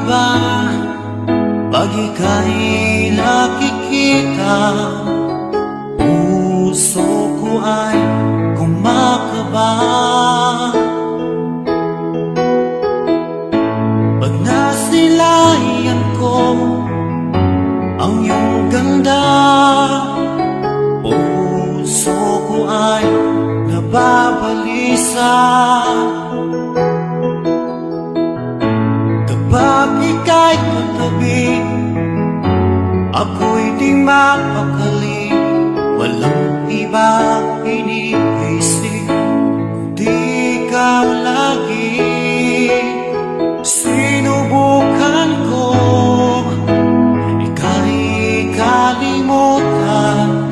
ba pag ika'y nakikita? Puso ko ay kumakaba pag nasilayan ko ang iyong ganda. Puso ko ay nababalisa kapag ika'y katabi. Ako'y di mapakali, walang ibang iniisip kundi ikaw lagi. Sinubukan ko ika'y kalimutan,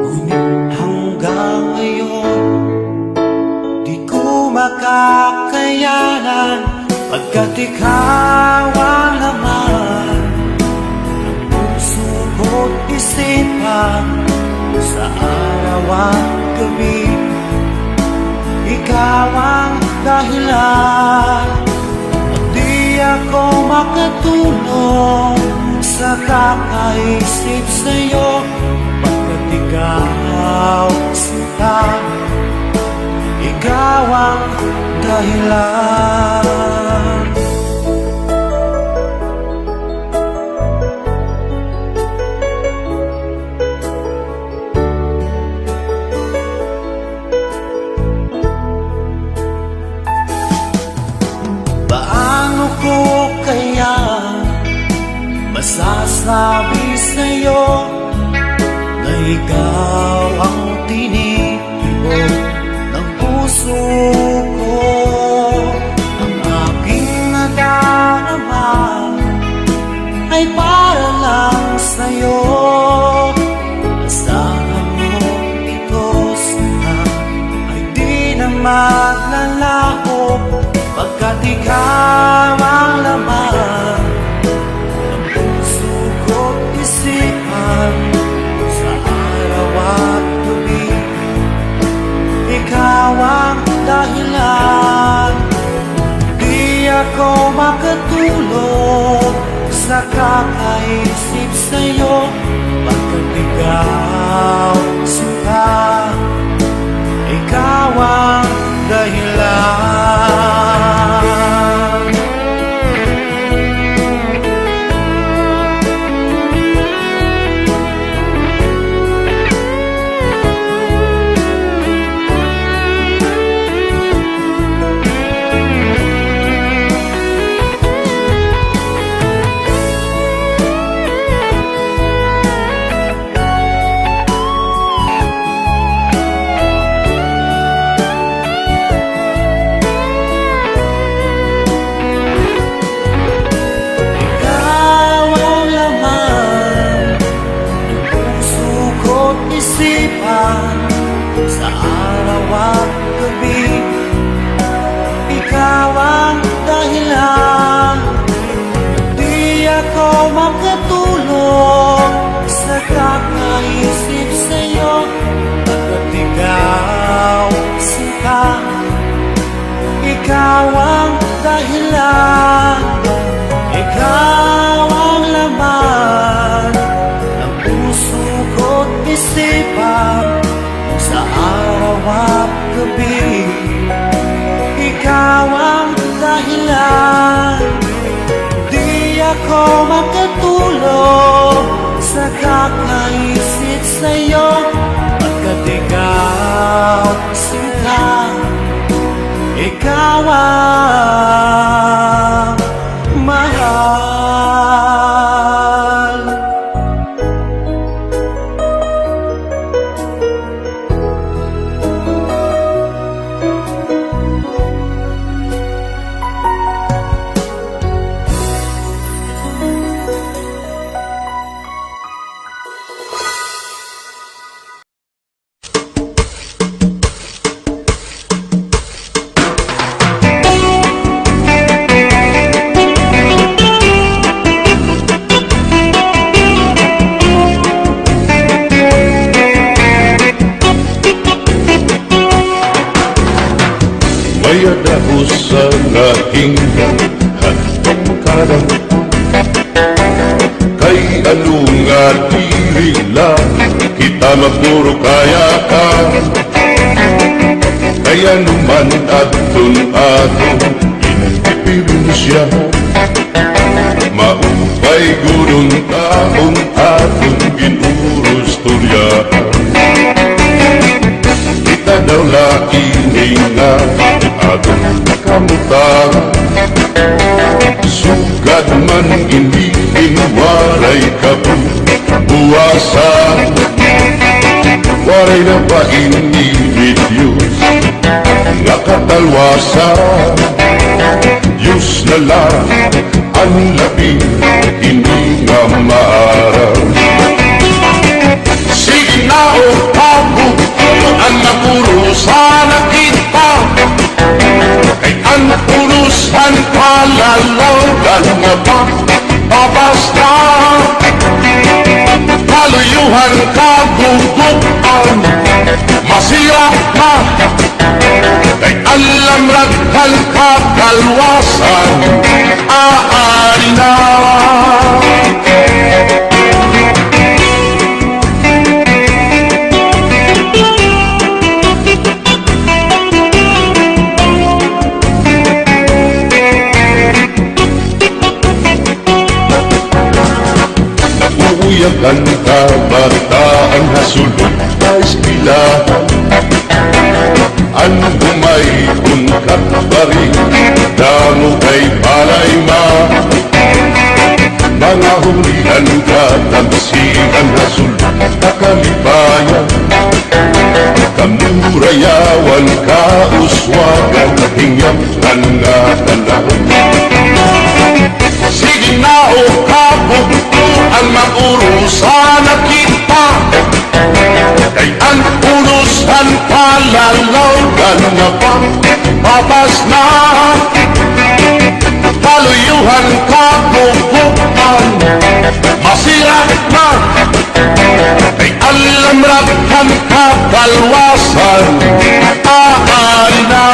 ngunit hanggang ngayon di ko makakayanan, pagkat ikaw ang laman ng puso ko't isipan. Sa araw at gabi, ikaw ang dahilan. At di ako makatulog sa kakaisip sa'yo, pagkat ikaw sinta, ikaw ang dahilan. Paano ko kaya masasabi sa'yo na ikaw ang tinitibok ng puso ko? Ang aking nadarama ay para lang sa'yo. Asahan mo ito sana ay di na maglalaho, pagkat ikaw ang laman ng puso ko't isipan. Sa araw at gabi, ikaw ang dahilan. Di ako makatulog sa kakaisip sa'yo, pagkat ikaw sinta, ikaw ang dahilan. Sa araw at gabi, ikaw ang dahilan. Di ako makatulog sa kakaisip sa'yo, pagkat ikaw sinta, ikaw ang dahilan. Ikaw ang laman ng puso ko't isipan. Sa araw at gabi, ikaw ang dahilan. Di ako makatulog sa kakaisip sa'yo, pagkat ikaw sinta, ikaw ang mahal. May adahos sa lahing barkada. Kay ano nga dili lang kita magpuro kaya ka. Kaya naman atun-atun inipipin siya. Maupay gurong taong atun ginurus turya. Kita daw laking nga atun kamutang. Sugad man iniin waray kabuwasan. Waray na ba inilit Diyos nga katalwasan. Diyos na lang ang labing hindi nga maaraw. Sige na o ako ang napuro sana kita. Kay ang purusan palalagan nga ba babasta. Kaluyuhan kagugupan masira ka. Kay alam raghal kakalwasan aari na. Nauuyagan ka bata ang hasulot na ispilahan. Ano bumay unkat pa rin damo kay palay ma. Mga hulihan ka tamsihan hasulot na kalibayan. Kamurayawan ka uswagan hingyam nga talang. Sige na o kabukto ang maurusan na kita. Kay ang urusan palalagan nga ba babas na. Kaluyuhan kabubukan masira na. Kay alam raghal kakalwasan aari na.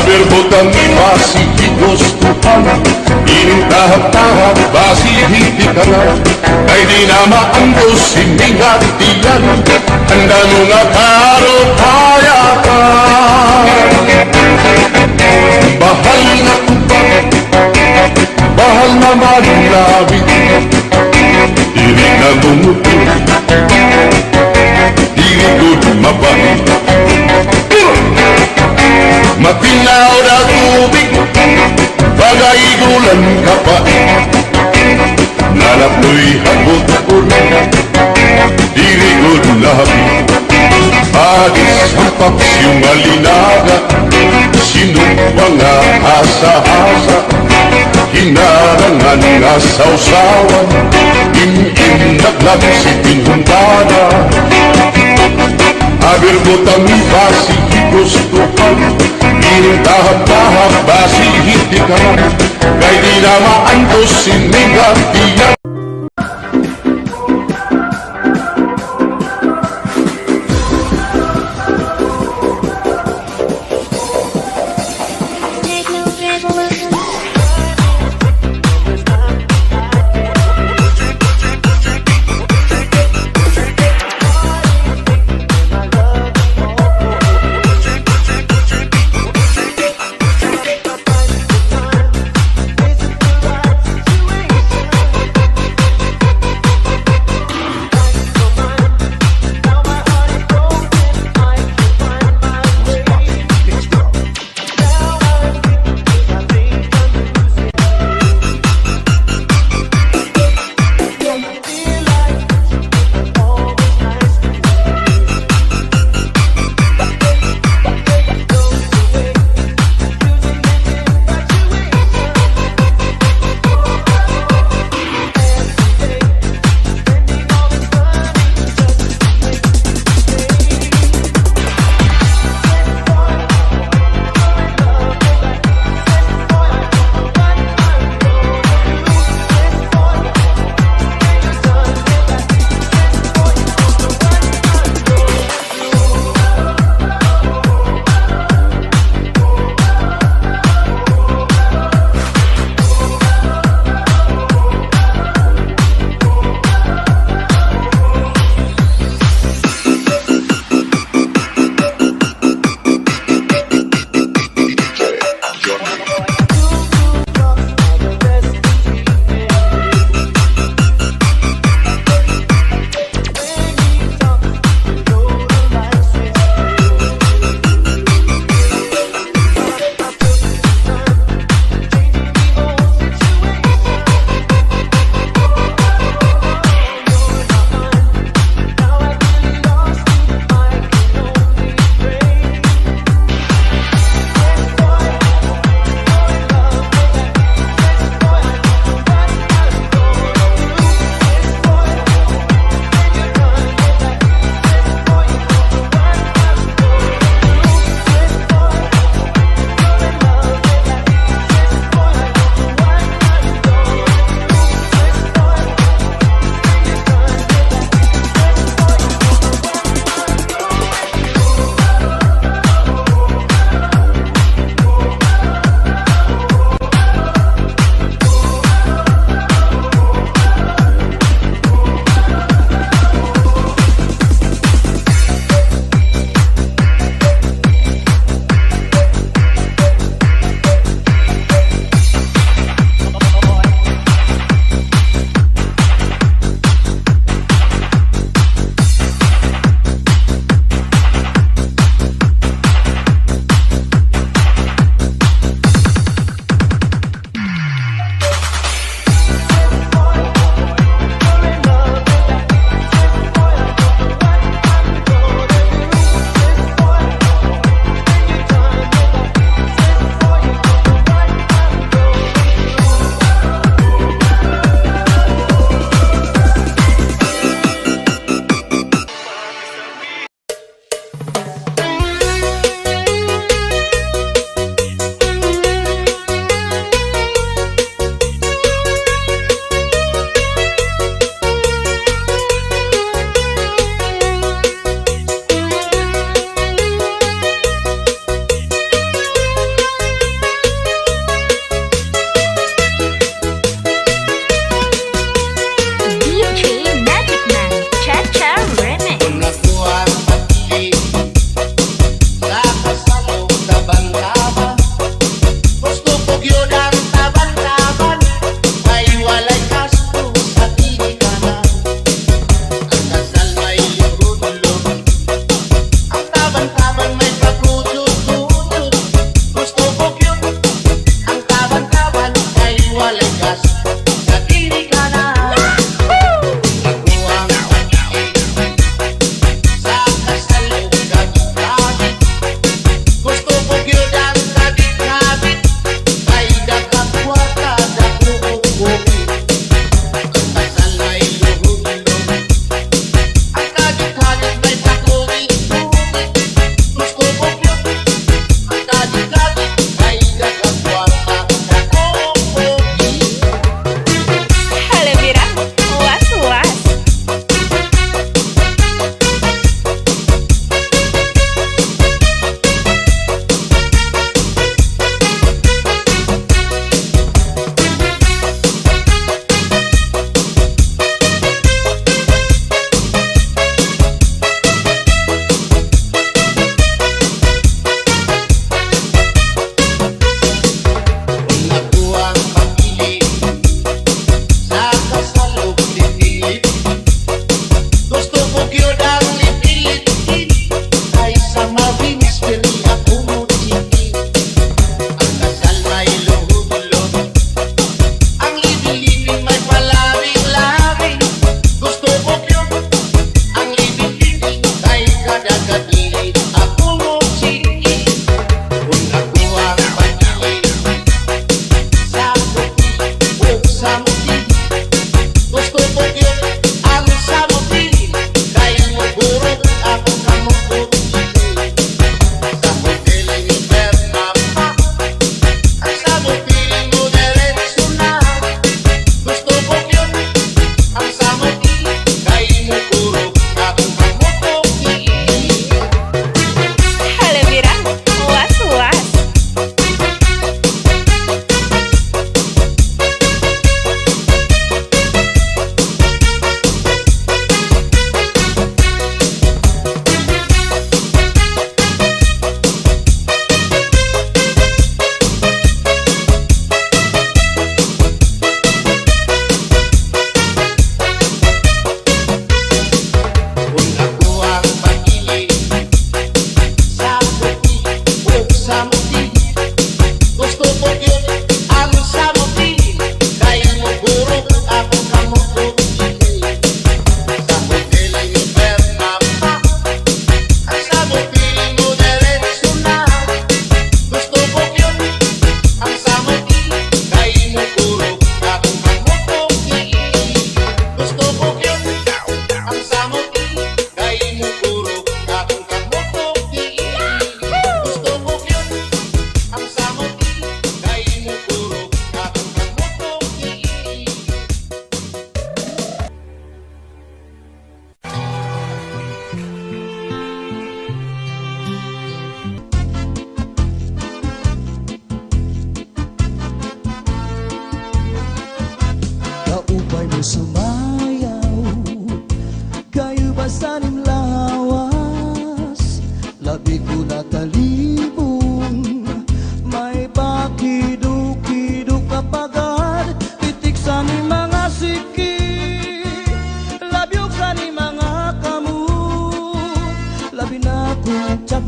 Berbutan basi gustuhan, inintahap-tahap basi hitikan. Kay di na maandos siningat diyan, handa mo nga karo kaya ka. Bahal na kubang, bahal na malulawit. Dili na gumuto, dili good mabahit. Matinaw na tubig, bagay gulan ka pa. Nanap mo'y habot-habot, dirigod labi. Agis ang paksiyong alinaga, sinupang nga asa-asa. Hinarangan nga sausawan, in-in naglagsitin huntana. Aberbutan basi gustuhan, inintahap-tahap basi hitikan. Kay di na maantos sinigat diyan.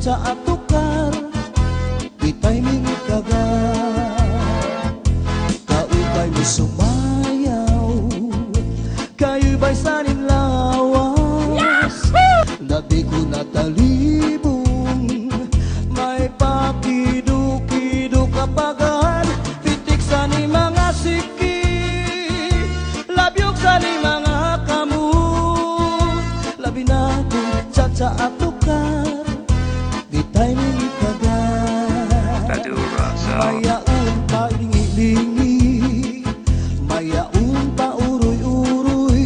caca atukar itay mingkaga kaupay mo sumayaw kayo ba'y sanin lawas labi ko natalibong may pakido-kido kapagan pitik sa ni mga siki labyog sa ni mga kamu labi na kong caca atukar itay mingkaga mayaon pa lingi-lingi mayaon pa uroy-uroy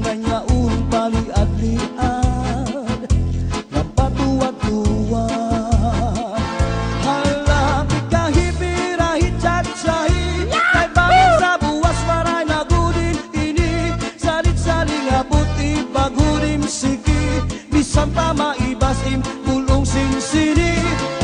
ngayaon pa liad-liad ng patuwa-tuwa halapi kahipirahi chat-sahi kay bangin sa buwas maray nagudin ini salit-saling abuti bagurim siki bisan pa maibasim pulong sinsini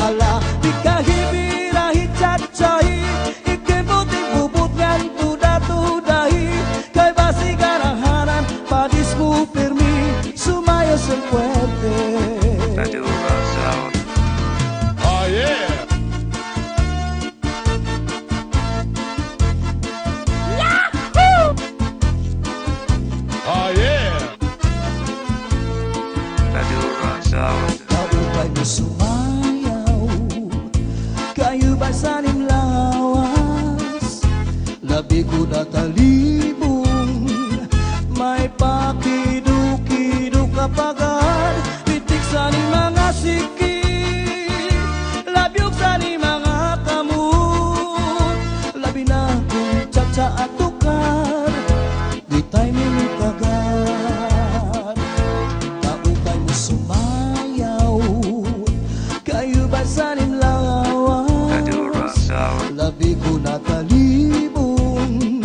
ala di kahibirahi chat-sahi ikibuting bubut ngan tuda-tudahi kay basi garahanan padismu pirmi sumayo sen puente Oh yeah! Oh yeah! kaupay mo sumayaw kayo ba'y sanim lawas labi ko natalibong may pakido-kido kapagan pitik sa ni mga siki labyog sa ni mga kamut labi na kong caca atukar ditay mingkagan kaupay mo sumayaw kayo ba'y sanim lawas labi ko natalibong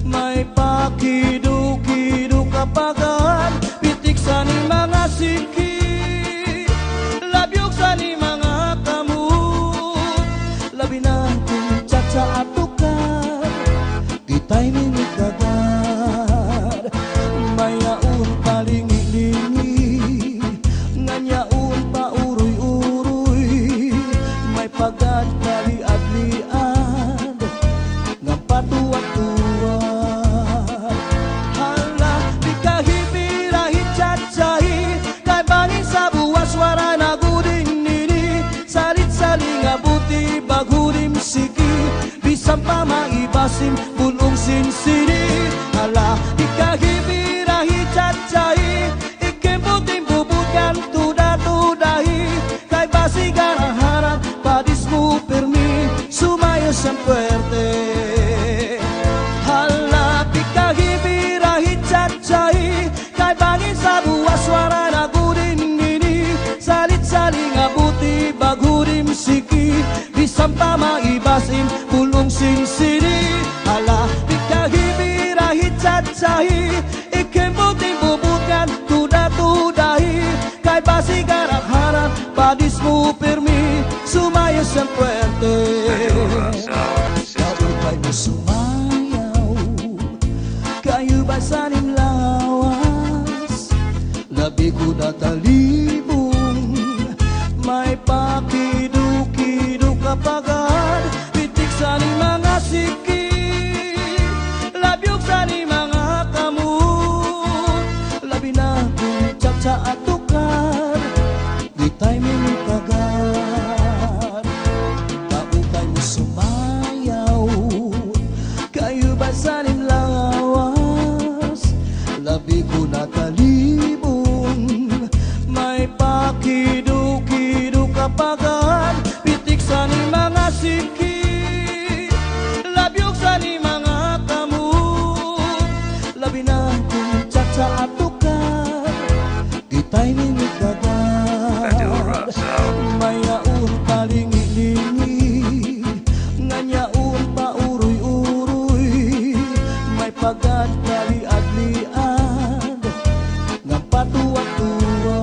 may pakido-kido kapagan pitik sa ni mga siki labyog sa ni mga kamut labi na kong caca atukar ditay mingkagan mayaon pa lingi-lingi ngayaon pa uroy-uroy may pagad kaliad-liad ng patuwa-tuwa hala di kahipirahi chat-sahi kay bangin sa buwas wara nagudin nini salit-saling abuti bagurim siki bisan pa maibasim pulong sinsini hala di kahipirahi chat-sahi ikibuting bubukan tuda-tudahi kay basi garahanan padismu pirmi sumayo sen puerte halapi kahibirahi chat-sahi kay bangin sa buwas wara nagudin ini salit-saling abuti bagurim siki bisan pa maibasim pulong sinsini halapi kahibirahi chat-sahi ikibuting bubukan tuda-tudahi kay basi garahanan padismu pirmi sumayo sen puerte kaupay mo sumayaw kayo ba'y sanim lawas labi ko natalibong may pakido-kido kapagan pitik sa ni mga siki labyog sa ni mga kamut labi na kong caca atukar ditay mingkagan kaupay mo sumayaw kayo ba'y sanim lawas labi ko natalibong may pakido-kido kapagan pitik sa ni mga siki labyog sa ni mga kamut labi na kong caca atukar ditay mingkagan mayaon pa lingi-lingi ngayaon pa uroy-uroy may pagad kaliad-liad ng patuwa-tuwa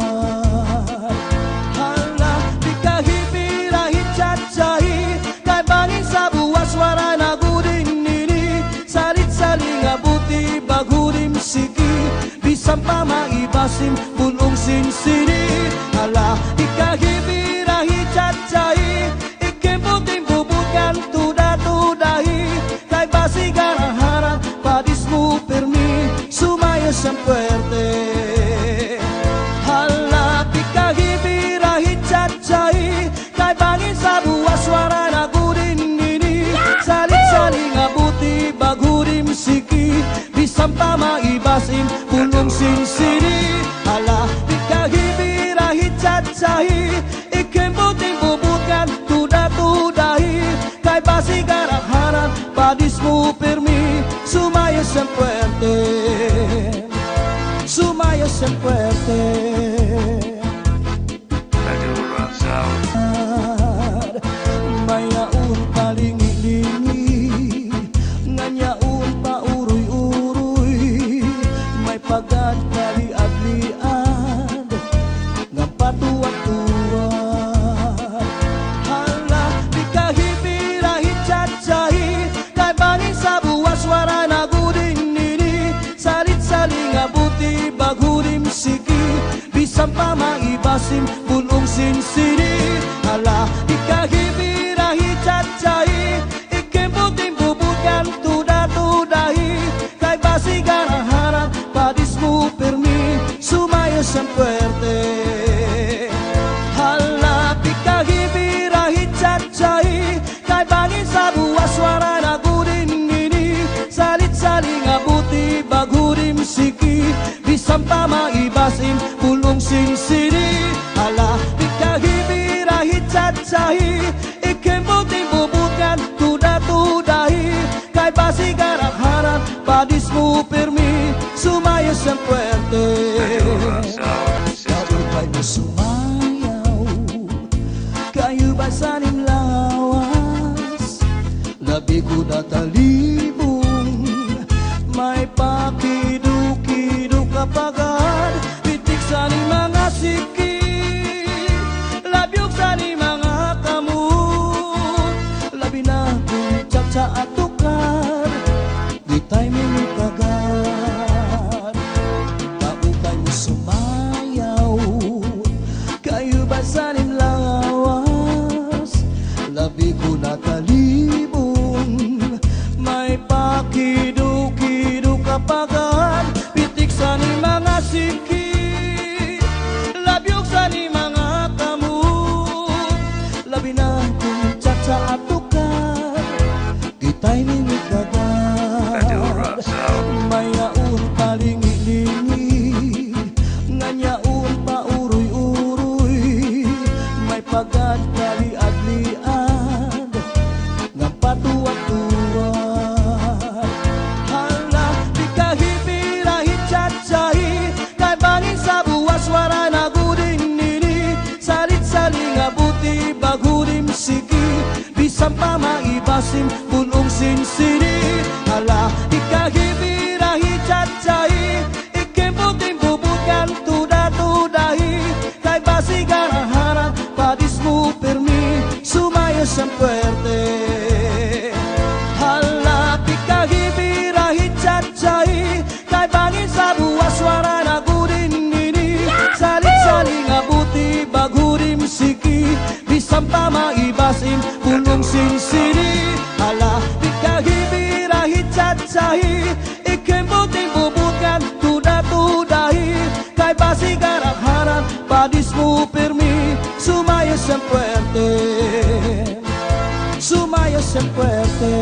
hala di kahipirahi chat-sahi kay bangin sa buwas wara nagudin ini salit-saling abuti bagurim siki bisan pa maibasim pulong sinsini hala di kahipirahi padismo per mí, sumayas en fuerte, sumayas en fuerte. Mayaun palingi-lingi, nganyaun pa uruy-uruy, may pagad kali-adliad, nga patuwat-tuwat. Hala, di kahipirahit chat-chahi, kay bangin sa buwas waray na gudin nini, salit-saling abuti bagudim siki, bisang pa maibasim bulong sinsini. Hala, di kahipirahit chat-chahi, ikimbuting bubukan tuda-tudahi, kay basigan ang harap padismo per mí, sumayas en fuerte. Hala, di kahipirahit chat-chahi, kay bangin sa buwas waray na gudin nini, salit-saling abuti bagudim siki, bisang pa maibasim bulong sinsini. Hala, di kahipirahit chat-chahi, ikimbuting bubukan tuda-tudahi, kay basigan ang harap padismo per mí, sumayas en fuerte. Kabur kayo mo sumayaw, kayo ba sanim lawas, labi ko natalibong, may pakidu-kidu kapagad, pitik sa ni mga siki, labyog sa ni mga kamu, labi na kung tsak-tsa at tukar, di tayo minipagad. Tao kayo sumayaw, kayo ba sanim lawas, labi ko natalibong, may pakidu-kidu kapagad, pitik sa ni mga siki, labyog sa ni mga kamu, labi na kung tsak-tsa at tukar, di tayo minipagad. Mayaun palingi-lingi, nganyaun pa uruy-uruy, may pagad kali-adliad, nga patuwat-tuwat. Hala, di kahipirahit chat-chahi, kay bangin sa buwas waray na gudin nini, salit-saling abuti bagudim siki, bisang pa maibasim bulong sinsini. Hala, di kahipirahit chat-chahi, ikimbuting bubukan tuda-tudahi, kay basigan ang harap padismo per mí, sumayas en fuerte. Hala, di kahipirahit chat-chahi, kay bangin sa buwas waray na gudin nini, salit-saling abuti bagudim siki, bisang pa maibasim bulong sinsini. Hala, di kahipirahit chat-chahi, ikimbuting bubukan tuda-tudahi, kay basigan ang harap padismo per mí, sumayas en fuerte, sumayas en fuerte.